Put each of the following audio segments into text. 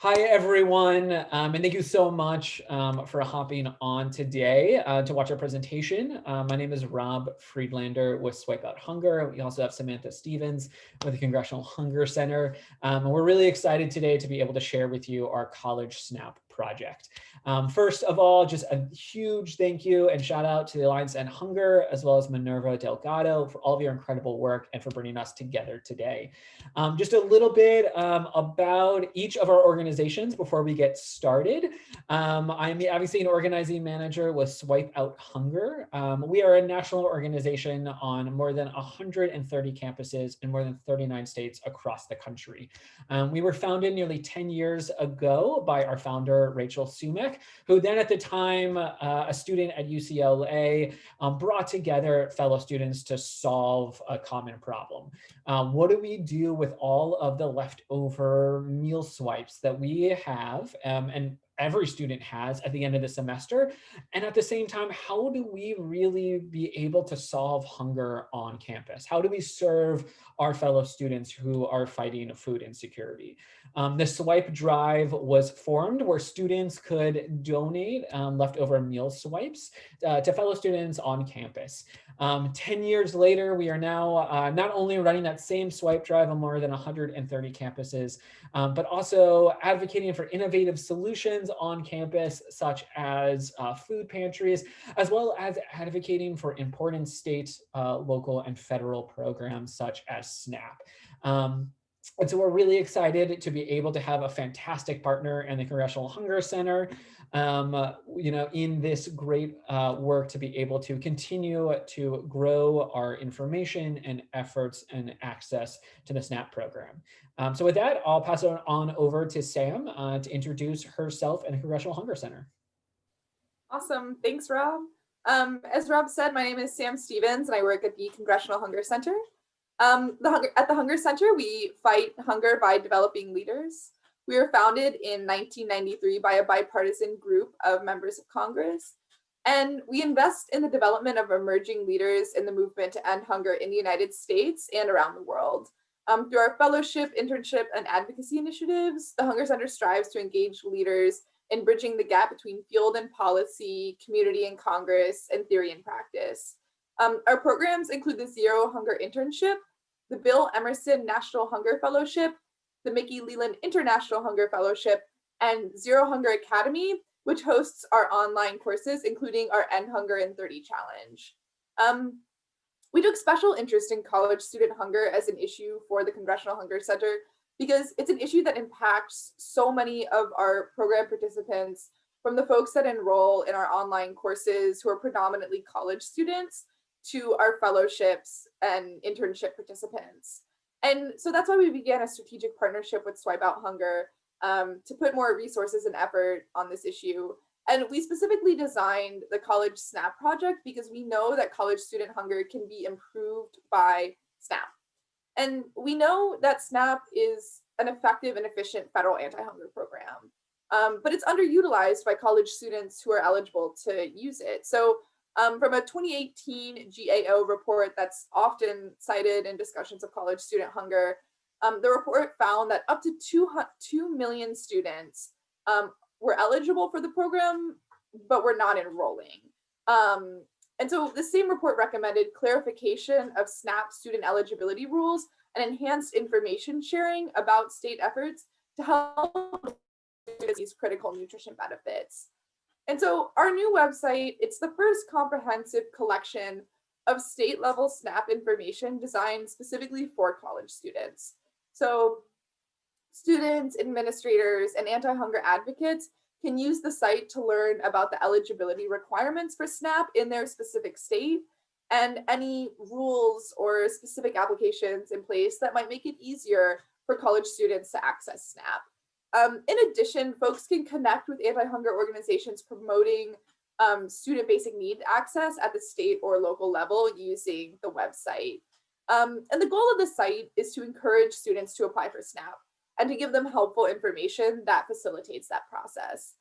Hi, everyone, and thank you so much for hopping on today to watch our presentation. My name is Robb Friedlander with Swipe Out Hunger. We also have Samantha Stevens with the Congressional Hunger Center. And we're really excited today to be able to share with you our College SNAP project. First of all, just a huge thank you and shout out to the Alliance End Hunger, as well as Minerva Delgado for all of your incredible work and for bringing us together today. Just a little bit about each of our organizations before we get started. I'm obviously an organizing manager with Swipe Out Hunger. We are a national organization on more than 130 campuses in more than 39 states across the country. We were founded nearly 10 years ago by our founder, Rachel Sumek, who then at the time, a student at UCLA, brought together fellow students to solve a common problem. What do we do with all of the leftover meal swipes that we have and every student has at the end of the semester? And at the same time, how do we really be able to solve hunger on campus? How do we serve our fellow students who are fighting food insecurity? The swipe drive was formed where students could donate leftover meal swipes to fellow students on campus. 10 years later, we are now not only running that same swipe drive on more than 130 campuses, but also advocating for innovative solutions on campus, such as food pantries, as well as advocating for important state, local, and federal programs such as SNAP. And so we're really excited to be able to have a fantastic partner in the Congressional Hunger Center, in this great work to be able to continue to grow our information and efforts and access to the SNAP program. So with that, I'll pass it on over to Sam to introduce herself and the Congressional Hunger Center. Awesome. Thanks, Rob. As Rob said, my name is Sam Stevens, and I work at the Congressional Hunger Center. At the Hunger Center, we fight hunger by developing leaders. We were founded in 1993 by a bipartisan group of members of Congress, and we invest in the development of emerging leaders in the movement to end hunger in the United States and around the world. Through our fellowship, internship, and advocacy initiatives, the Hunger Center strives to engage leaders in bridging the gap between field and policy, community and Congress, and theory and practice. Our programs include the Zero Hunger Internship, the Bill Emerson National Hunger Fellowship, the Mickey Leland International Hunger Fellowship, and Zero Hunger Academy, which hosts our online courses, including our End Hunger in 30 Challenge. We took special interest in college student hunger as an issue for the Congressional Hunger Center because it's an issue that impacts so many of our program participants, from the folks that enroll in our online courses who are predominantly college students to our fellowships and internship participants. And so that's why we began a strategic partnership with Swipe Out Hunger to put more resources and effort on this issue. And we specifically designed the College SNAP project because we know that college student hunger can be improved by SNAP. And we know that SNAP is an effective and efficient federal anti-hunger program, but it's underutilized by college students who are eligible to use it. So from a 2018 GAO report that's often cited in discussions of college student hunger, the report found that up to 2 million students were eligible for the program, but were not enrolling. And so the same report recommended clarification of SNAP student eligibility rules and enhanced information sharing about state efforts to help these critical nutrition benefits. And so our new website, it's the first comprehensive collection of state-level SNAP information designed specifically for college students. So students, administrators, and anti-hunger advocates can use the site to learn about the eligibility requirements for SNAP in their specific state and any rules or specific applications in place that might make it easier for college students to access SNAP. In addition, folks can connect with anti-hunger organizations promoting student basic need access at the state or local level using the website. And the goal of the site is to encourage students to apply for SNAP and to give them helpful information that facilitates that process.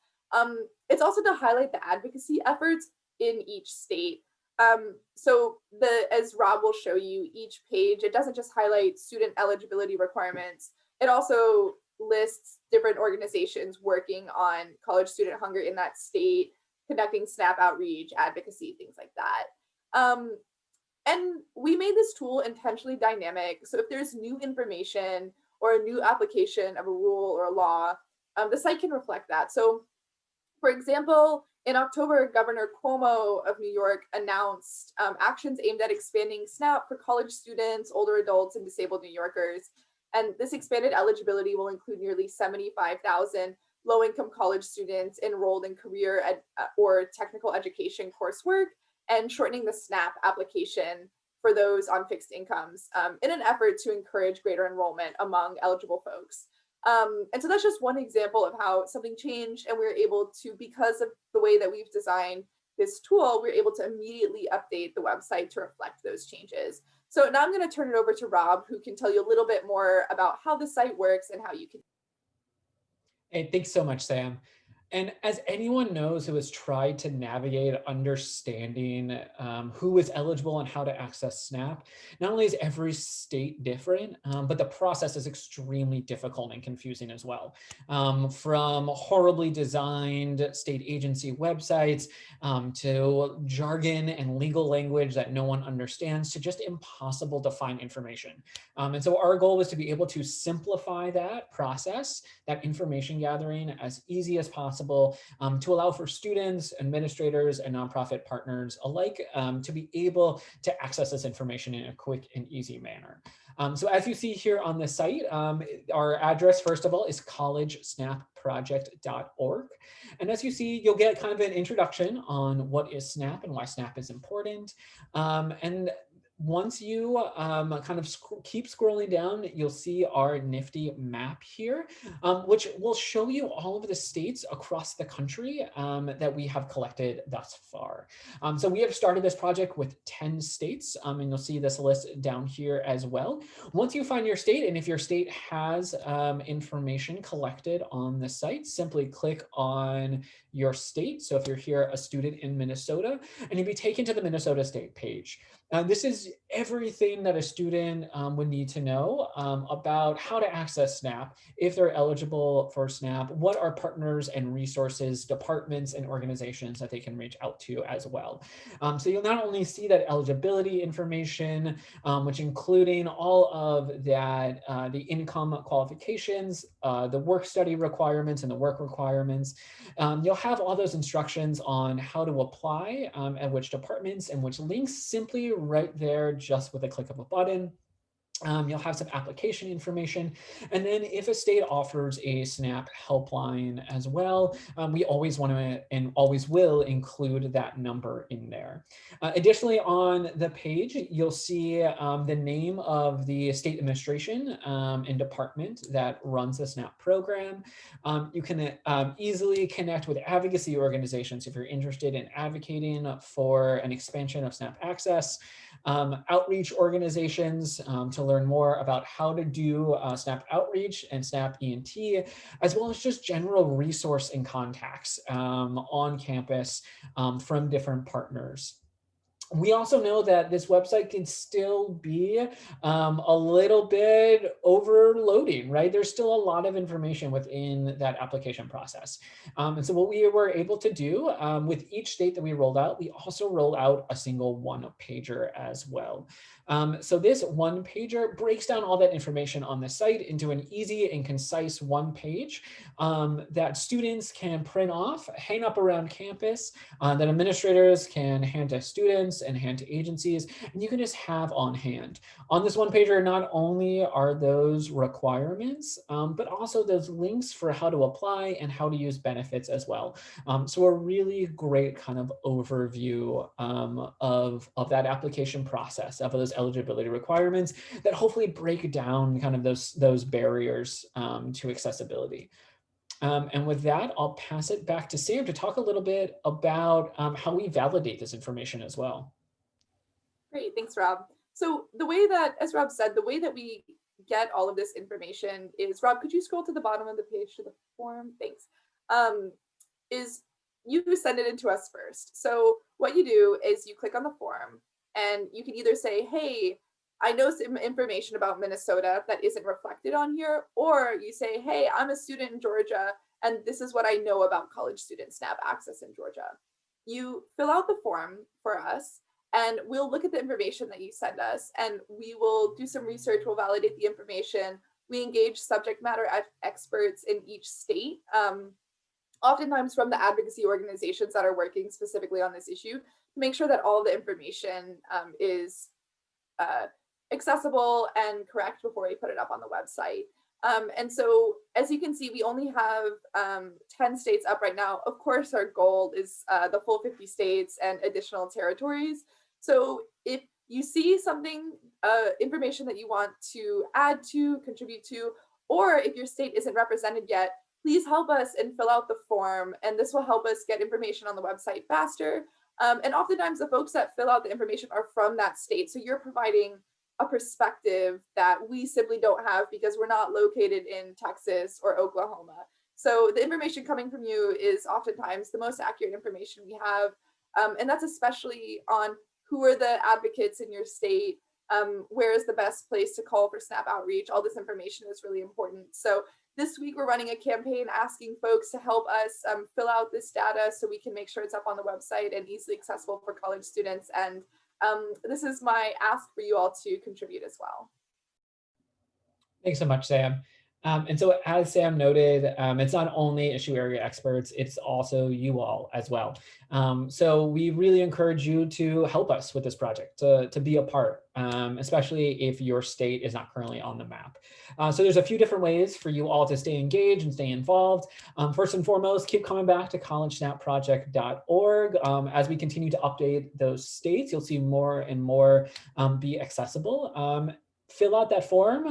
It's also to highlight the advocacy efforts in each state. So as Rob will show you, each page, it doesn't just highlight student eligibility requirements, it also lists different organizations working on college student hunger in that state, conducting SNAP outreach, advocacy, things like that. And we made this tool intentionally dynamic. So if there's new information or a new application of a rule or a law, the site can reflect that. So for example, in October, Governor Cuomo of New York announced actions aimed at expanding SNAP for college students, older adults, and disabled New Yorkers. And this expanded eligibility will include nearly 75,000 low-income college students enrolled in career or technical education coursework, and shortening the SNAP application for those on fixed incomes in an effort to encourage greater enrollment among eligible folks. And so that's just one example of how something changed, and we were able to, because of the way that we've designed this tool, we're able to immediately update the website to reflect those changes. So now I'm going to turn it over to Rob, who can tell you a little bit more about how the site works and how you can. Hey, thanks so much, Sam. And as anyone knows who has tried to navigate understanding who is eligible and how to access SNAP, not only is every state different, but the process is extremely difficult and confusing as well. From horribly designed state agency websites to jargon and legal language that no one understands, to just impossible to find information. And so our goal was to be able to simplify that process, that information gathering, as easy as possible, to allow for students, administrators, and nonprofit partners alike to be able to access this information in a quick and easy manner. So as you see here on the site, our address, first of all, is collegesnapproject.org. And as you see, you'll get kind of an introduction on what is SNAP and why SNAP is important. And once you kind of keep scrolling down, you'll see our nifty map here, which will show you all of the states across the country that we have collected thus far. So we have started this project with 10 states, and you'll see this list down here as well. Once you find your state, and if your state has information collected on the site, simply click on your state. So if you're here a student in Minnesota, and you'll be taken to the Minnesota state page. This is everything that a student would need to know about how to access SNAP, if they're eligible for SNAP, what are partners and resources, departments and organizations that they can reach out to as well. So you'll not only see that eligibility information, which including all of that, the income qualifications, the work study requirements and the work requirements. You'll have all those instructions on how to apply at which departments and which links, simply right there just with a click of a button. You'll have some application information. And then if a state offers a SNAP helpline as well, we always want to and always will include that number in there. Additionally, on the page, you'll see the name of the state administration and department that runs the SNAP program. You can easily connect with advocacy organizations if you're interested in advocating for an expansion of SNAP access. Outreach organizations to learn more about how to do SNAP outreach and SNAP ENT, as well as just general resource and contacts on campus from different partners. We also know that this website can still be a little bit overloading, right? There's still a lot of information within that application process. And so what we were able to do with each state that we rolled out, we also rolled out a single one-pager as well. So this one-pager breaks down all that information on the site into an easy and concise one page that students can print off, hang up around campus, that administrators can hand to students and hand to agencies, and you can just have on hand. On this one pager, not only are those requirements, but also those links for how to apply and how to use benefits as well. So a really great kind of overview of that application process, of those eligibility requirements that hopefully break down kind of those barriers to accessibility. And with that, I'll pass it back to Sam to talk a little bit about how we validate this information as well. Great, thanks, Rob. So the way that, as Rob said, the way that we get all of this information is, Rob, could you scroll to the bottom of the page to the form? Thanks. Is you send it in to us first. So what you do is you click on the form and you can either say, hey, I know some information about Minnesota that isn't reflected on here, or you say, hey, I'm a student in Georgia, and this is what I know about college student SNAP access in Georgia. You fill out the form for us, and we'll look at the information that you send us, and we will do some research, we'll validate the information. We engage subject matter experts in each state, oftentimes from the advocacy organizations that are working specifically on this issue, to make sure that all the information is accessible and correct before we put it up on the website. And so, as you can see, we only have 10 states up right now. Of course, our goal is the full 50 states and additional territories. So if you see something, information that you want to add to, contribute to, or if your state isn't represented yet, please help us and fill out the form. And this will help us get information on the website faster. And oftentimes the folks that fill out the information are from that state. So you're providing a perspective that we simply don't have because we're not located in Texas or Oklahoma. So the information coming from you is oftentimes the most accurate information we have. And that's especially on who are the advocates in your state, where is the best place to call for SNAP outreach. All this information is really important. So this week, we're running a campaign asking folks to help us fill out this data so we can make sure it's up on the website and easily accessible for college students. And this is my ask for you all to contribute as well. Thanks so much, Sam. And so as Sam noted, it's not only issue area experts, it's also you all as well. So we really encourage you to help us with this project, to be a part, especially if your state is not currently on the map. So there's a few different ways for you all to stay engaged and stay involved. First and foremost, keep coming back to collegesnapproject.org. As we continue to update those states, you'll see more and more be accessible. Fill out that form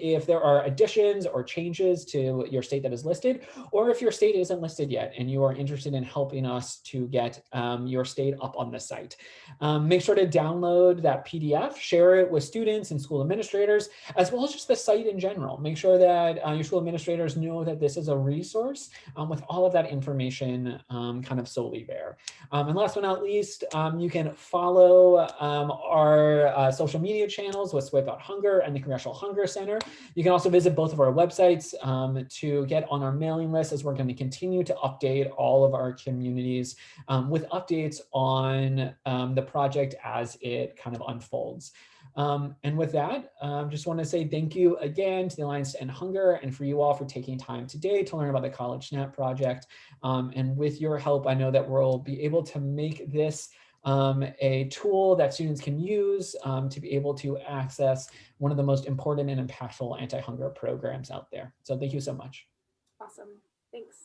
if there are additions or changes to your state that is listed, or if your state isn't listed yet and you are interested in helping us to get your state up on the site. Make sure to download that PDF, share it with students and school administrators, as well as just the site in general. Make sure that your school administrators know that this is a resource with all of that information kind of solely there. And last but not least, you can follow our social media channels with Swipe Out Hunger and the Congressional Hunger Center. You can also visit both of our websites to get on our mailing list, as we're going to continue to update all of our communities with updates on the project as it kind of unfolds. And with that, just want to say thank you again to the Alliance to End Hunger and for you all for taking time today to learn about the College SNAP project. And with your help, I know that we'll be able to make this a tool that students can use to be able to access one of the most important and impactful anti-hunger programs out there. So thank you so much. Awesome. Thanks.